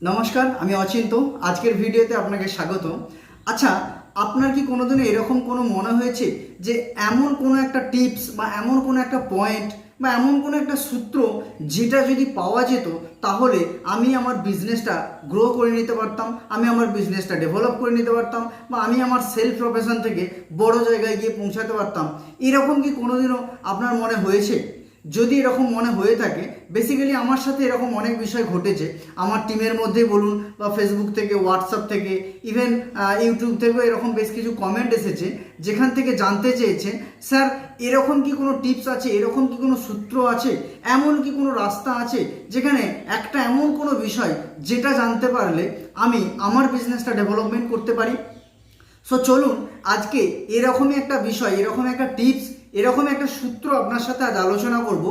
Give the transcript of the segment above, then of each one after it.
নমস্কার, আমি অচিন্ত। আজকের ভিডিওতে আপনাকে স্বাগত। আচ্ছা, আপনার কি কোনোদিনও এরকম কোনো মনে হয়েছে যে এমন কোনো একটা টিপস বা এমন কোনো একটা পয়েন্ট বা এমন কোনো একটা সূত্র যেটা যদি পাওয়া যেত তাহলে আমি আমার বিজনেসটা গ্রো করে নিতে পারতাম, আমি আমার বিজনেসটা ডেভেলপ করে নিতে পারতাম বা আমি আমার সেলফ প্রফেশন থেকে বড় জায়গায় গিয়ে পৌঁছাতে পারতাম? এরকম কি কোনোদিনও আপনার মনে হয়েছে? যদি এরকম মনে হয়ে থাকে, বেসিক্যালি আমার সাথে এরকম অনেক বিষয় ঘটেছে। আমার টিমের মধ্যেই বলুন বা ফেসবুক থেকে, হোয়াটসঅ্যাপ থেকে, ইভেন ইউটিউব থেকেও এরকম বেশ কিছু কমেন্ট এসেছে যেখান থেকে জানতে চেয়েছে, স্যার এরকম কি কোনো টিপস আছে, এরকম কি কোনো সূত্র আছে, এমন কি কোনো রাস্তা আছে যেখানে একটা এমন কোনো বিষয় যেটা জানতে পারলে আমি আমার বিজনেসটা ডেভেলপমেন্ট করতে পারি। সো চলুন আজকে এরকমই একটা বিষয়, এরকম একটা টিপস, এরকম একটা সূত্র আপনার সাথে আজ আলোচনা করব,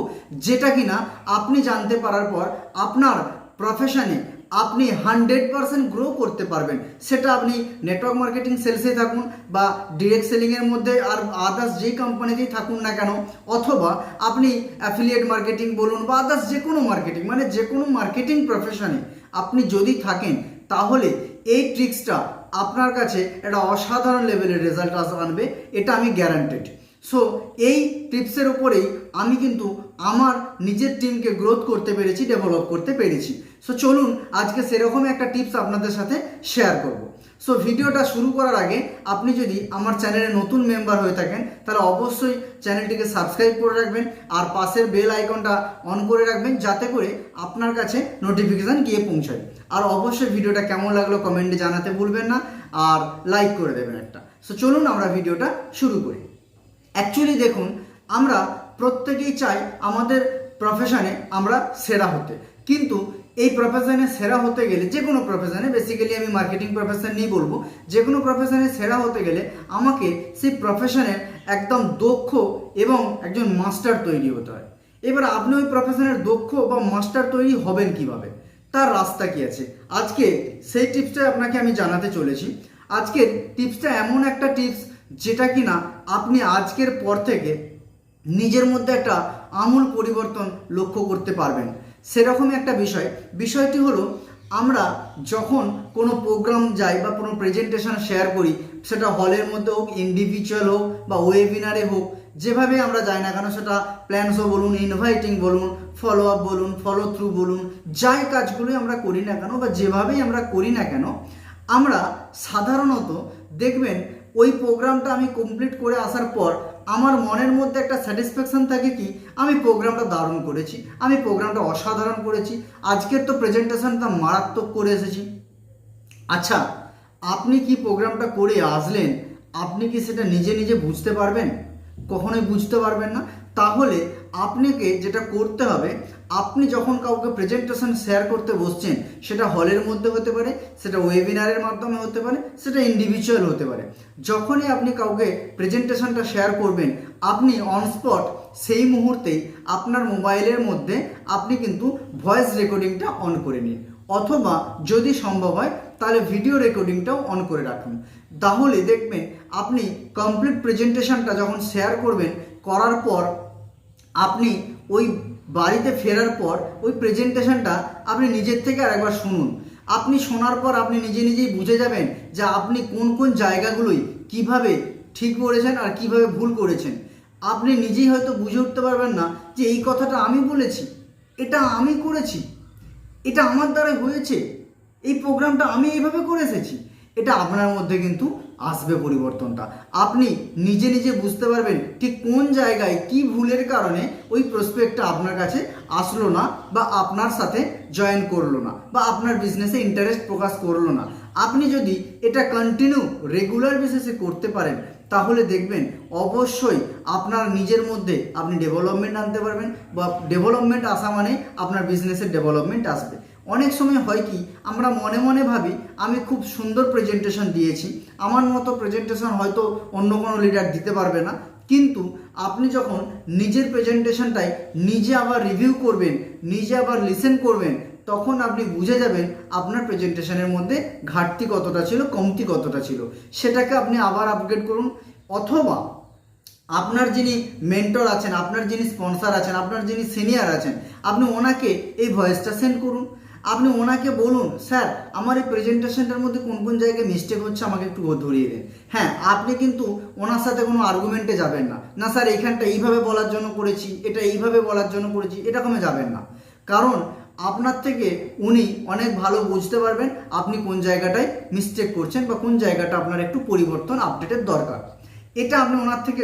যেটা কিনা আপনি জানতে পারার পর আপনার প্রফেশনে আপনি 100% গ্রো করতে পারবেন। সেটা আপনি নেটওয়ার্ক মার্কেটিং সেলসে থাকুন বা ডিরেক্ট সেলিংয়ের মধ্যে আর আদার্স যেই কোম্পানিতেই থাকুন না কেন, অথবা আপনি অ্যাফিলিয়েট মার্কেটিং বলুন বা আদার্স যে কোনো মার্কেটিং, মানে যে কোনো মার্কেটিং প্রফেশনে আপনি যদি থাকেন, তাহলে এই ট্রিক্সটা আপনার কাছে একটা অসাধারণ লেভেলের রেজাল্ট আনবে, এটা আমি গ্যারান্টেড। সো এই টিপসের উপরেই আমি কিন্তু আমার নিজের টিমকে গ্রোথ করতে পেরেছি, ডেভেলপ করতে পেরেছি। সো চলুন আজকে সেরকম একটা টিপস আপনাদের সাথে শেয়ার করব। সো ভিডিওটা শুরু করার আগে আপনি যদি আমার চ্যানেলে নতুন মেম্বার হয়ে থাকেন তাহলে অবশ্যই চ্যানেলটিকে সাবস্ক্রাইব করে রাখবেন আর পাশের বেল আইকনটা অন করে রাখবেন, যাতে করে আপনার কাছে নোটিফিকেশান গিয়ে পৌঁছায়। আর অবশ্যই ভিডিওটা কেমন লাগলো কমেন্টে জানাতে ভুলবেন না, আর লাইক করে দেবেন একটা। সো চলুন আমরা ভিডিওটা শুরু করি। অ্যাকচুয়ালি দেখুন, আমরা প্রত্যেকেই চাই আমাদের প্রফেশনে আমরা সেরা হতে, কিন্তু এই প্রফেশনে সেরা হতে গেলে, যে কোনো প্রফেশনে, বেসিক্যালি আমি মার্কেটিং প্রফেশন নিয়ে বলবো, যে কোনো প্রফেশনে সেরা হতে গেলে আমাকে সেই প্রফেশনের একদম দক্ষ এবং একজন মাস্টার তৈরি হতে হয়। এবার আপনি ওই প্রফেশনের দক্ষ বা মাস্টার তৈরি হবেন কিভাবে, তার রাস্তা কি আছে, আজকে সেই টিপসটা আপনাকে আমি জানাতে চলেছি। আজকের টিপসটা এমন একটা টিপস যেটা কিনা আপনি আজকের পর থেকে নিজের মধ্যে একটা আমূল পরিবর্তন লক্ষ্য করতে পারবেন। সেরকমই একটা বিষয়টি হলো, আমরা যখন কোনো প্রোগ্রাম যাই বা কোনো প্রেজেন্টেশন শেয়ার করি, সেটা হলের মধ্যে হোক, ইন্ডিভিজুয়াল হোক বা ওয়েবিনারে হোক, যেভাবে আমরা যাই না কেন, সেটা প্ল্যান শো বলুন, ইনভাইটিং বলুন, ফলো আপ বলুন, ফলো থ্রু বলুন, যাই কাজগুলোই আমরা করি না কেন বা যেভাবেই আমরা করি না কেন, আমরা সাধারণত দেখবেন ওই প্রোগ্রামটা আমি কমপ্লিট করে আসার পর আমার মনের মধ্যে একটা স্যাটিসফ্যাকশান থাকে কি, আমি প্রোগ্রামটা দারুণ করেছি, আমি প্রোগ্রামটা অসাধারণ করেছি, আজকের তো প্রেজেন্টেশনটা মারাত্মক করে এসেছি। আচ্ছা, আপনি কি প্রোগ্রামটা করে আসলেন, আপনি কি সেটা নিজে নিজে বুঝতে পারবেন? কখনোই বুঝতে পারবেন না। তাহলে আপনাকে যেটা করতে হবে, আপনি যখন কাউকে প্রেজেন্টেশন শেয়ার করতে বসছেন, সেটা হলের মধ্যে হতে পারে, সেটা ওয়েবিনারের মাধ্যমে হতে পারে, সেটা ইন্ডিভিজুয়াল হতে পারে, যখনই আপনি কাউকে প্রেজেন্টেশনটা শেয়ার করবেন, আপনি অন স্পট সেই মুহূর্তেই আপনার মোবাইলের মধ্যে আপনি কিন্তু ভয়েস রেকর্ডিংটা অন করে নিন, অথবা যদি সম্ভব হয় তাহলে ভিডিও রেকর্ডিংটাও অন করে রাখুন। তাহলে দেখবেন আপনি কমপ্লিট প্রেজেন্টেশনটা যখন শেয়ার করবেন, করার পর আপনি ওই বাড়িতে ফেরার পর ওই প্রেজেন্টেশনটা আপনি নিজের থেকে আরেকবার শুনুন। আপনি শোনার পর আপনি নিজে নিজেই বুঝে যাবেন যে আপনি কোন কোন জায়গাগুলোই কিভাবে ঠিক করেছেন আর কিভাবে ভুল করেছেন। আপনি নিজেই হয়তো বুঝে উঠতে পারবেন না যে এই কথাটা আমি বলেছি, এটা আমি করেছি, এটা আমার দ্বারা হয়েছে, এই প্রোগ্রামটা আমি এইভাবে করে এসেছি। এটা আপনার মধ্যে কিন্তু আসবে পরিবর্তনটা। আপনি নিজে নিজে বুঝতে পারবেন ঠিক কোন জায়গায় কি ভুলের কারণে ওই প্রসপেক্টটা আপনার কাছে আসলো না বা আপনার সাথে জয়েন করলো না বা আপনার বিজনেসে ইন্টারেস্ট প্রকাশ করলো না। আপনি যদি এটা কন্টিনিউ রেগুলার বেসিসে করতে পারেন, তাহলে দেখবেন অবশ্যই আপনার নিজের মধ্যে আপনি ডেভেলপমেন্ট আনতে পারবেন, বা ডেভেলপমেন্ট আসা মানে আপনার বিজনেসের ডেভেলপমেন্ট আসবে। অনেক সময় হয় কি, আমরা মনে মনে ভাবি আমি খুব সুন্দর প্রেজেন্টেশন দিয়েছি, আমার মতো প্রেজেন্টেশন হয়তো অন্য কোনো লিডার দিতে পারবে না, কিন্তু আপনি যখন নিজের প্রেজেন্টেশনটাই নিজে আবার রিভিউ করবেন, নিজে আবার লিসেন করবেন, তখন আপনি বুঝে যাবেন আপনার প্রেজেন্টেশনের মধ্যে ঘাটতি কতটা ছিল, কমতি কতটা ছিল। সেটাকে আপনি আবার আপগ্রেড করুন, অথবা আপনার যিনি মেন্টর আছেন, আপনার যিনি স্পন্সর আছেন, আপনার যিনি সিনিয়র আছেন, আপনি ওনাকে এই ভয়েসটা সেন্ড করুন। আপনি ওনাকে বলুন, স্যার আমার এই প্রেজেন্টেশনটার মধ্যে কোন কোন জায়গায় মিস্টেক হচ্ছে আমাকে একটু ধরিয়ে দিন। হ্যাঁ, আপনি কিন্তু ওনার সাথে কোনো আর্গুমেন্টে যাবেন না, না স্যার এইখানটা এইভাবে বলার জন্য করেছি, এটা এইভাবে বলার জন্য করেছি, এরকমে যাবেন না। কারণ আপনার থেকে উনি অনেক ভালো বুঝতে পারবেন আপনি কোন জায়গাটায় মিস্টেক করছেন বা কোন জায়গাটা আপনার একটু পরিবর্তন আপডেটের দরকার। এটা আপনি ওনার থেকে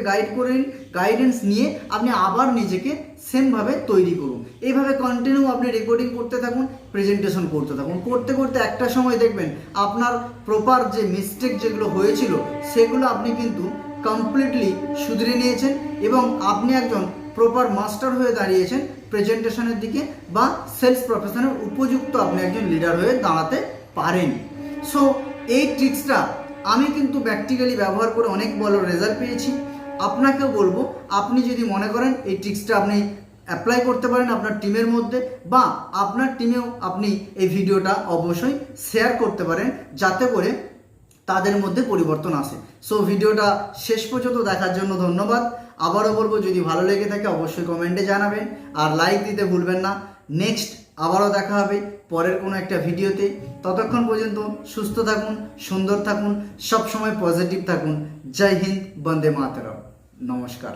গাইডেন্স নিয়ে আপনি আবার নিজেকে সেমভাবে তৈরি করুন। এইভাবে কন্টিনিউ আপনি রেকর্ডিং করতে থাকুন, প্রেজেন্টেশন করতে থাকুন, করতে করতে একটা সময় দেখবেন আপনার প্রপার যে মিস্টেক যেগুলো হয়েছিল সেগুলো আপনি কিন্তু কমপ্লিটলি শুধরে নিয়েছেন এবং আপনি একজন প্রপার মাস্টার হয়ে দাঁড়িয়েছেন প্রেজেন্টেশনের দিকে, বা সেলস প্রফেশনের উপযুক্ত আপনি একজন লিডার হয়ে দাঁড়াতে পারেন। সো এই ট্রিক্সটা আমি কিন্তু প্র্যাকটিক্যালি ব্যবহার করে অনেক ভালো রেজাল্ট পেয়েছি। আপনাকেও বলবো, আপনি যদি মনে করেন এই ট্রিক্সটা আপনি অ্যাপ্লাই করতে পারেন আপনার টিমের মধ্যে, বা আপনার টিমেও আপনি এই ভিডিওটা অবশ্যই শেয়ার করতে পারেন যাতে করে তাদের মধ্যে পরিবর্তন আসে। সো ভিডিওটা শেষ পর্যন্ত দেখার জন্য ধন্যবাদ। আবারও বলবো, যদি ভালো লেগে থাকে অবশ্যই কমেন্টে জানাবেন আর লাইক দিতে ভুলবেন না। নেক্সট আবারও দেখা হবে পরের কোনো একটা ভিডিওতে। ততক্ষণ পর্যন্ত সুস্থ থাকুন, সুন্দর থাকুন, সব সময় পজিটিভ থাকুন। জয় হিন্দ, বন্দে মাতরম, নমস্কার।